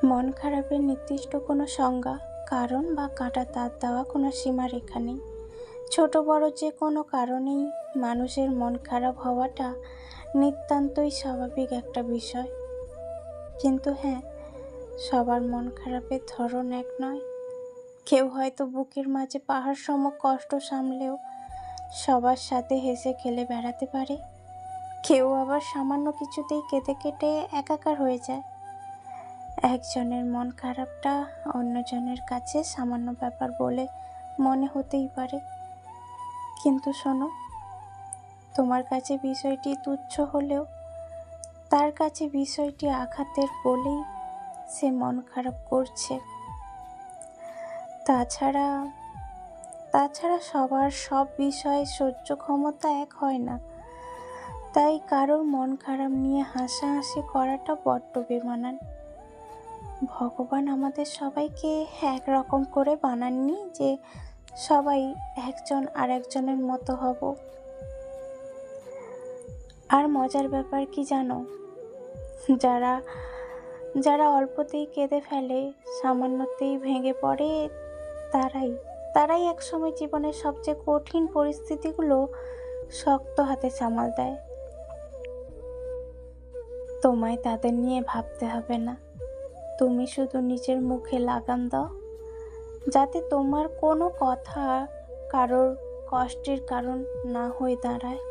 মন খারাপের নির্দিষ্ট কোনো সংজ্ঞা, কারণ বা কাঁটা তার দেওয়া কোনো সীমারেখা নেই। ছোট বড় যে কোনো কারণেই মানুষের মন খারাপ হওয়াটা নিতান্তই স্বাভাবিক একটা বিষয়। কিন্তু হ্যাঁ, সবার মন খারাপের ধরন এক নয়। কেউ হয়তো বুকের মাঝে পাহাড় সম কষ্ট সামলেও সবার সাথে হেসে খেলে বেড়াতে পারে। কেউ আবার সামান্য কিছুতেই কেঁদে কেটে একাকার হয়ে যায়। একজনের মন খারাপটা অন্যজনের কাছে সামান্য ব্যাপার বলে মনে হতেই পারে, কিন্তু শোনো, তোমার কাছে বিষয়টি তুচ্ছ হলেও তার কাছে বিষয়টি আঘাতের বলেই সে মন খারাপ করছে। তাছাড়া তাছাড়া সবার সব বিষয়ে সহ্য ক্ষমতা এক হয় না। তাই কারোর মন খারাপ নিয়ে হাসাহাসি করাটা বড্ড বেমানান। ভগবান আমাদের সবাইকে একরকম করে বানাননি যে সবাই একজন আর একজনের মতো হব। আর মজার ব্যাপার কি জানো, যারা যারা অল্পতেই কেঁদে ফেলে, সামান্যতেই ভেঙে পড়ে, তারাই একসময় জীবনের সবচেয়ে কঠিন পরিস্থিতিগুলো শক্ত হাতে সামাল দেয়। তোমায় তাদের নিয়ে ভাবতে হবে না। তুমি শুধু নিজের মুখে লাগাম দাও, যাতে তোমার কোনো কথা কারোর কষ্টের কারণ না হয়ে দাঁড়ায়।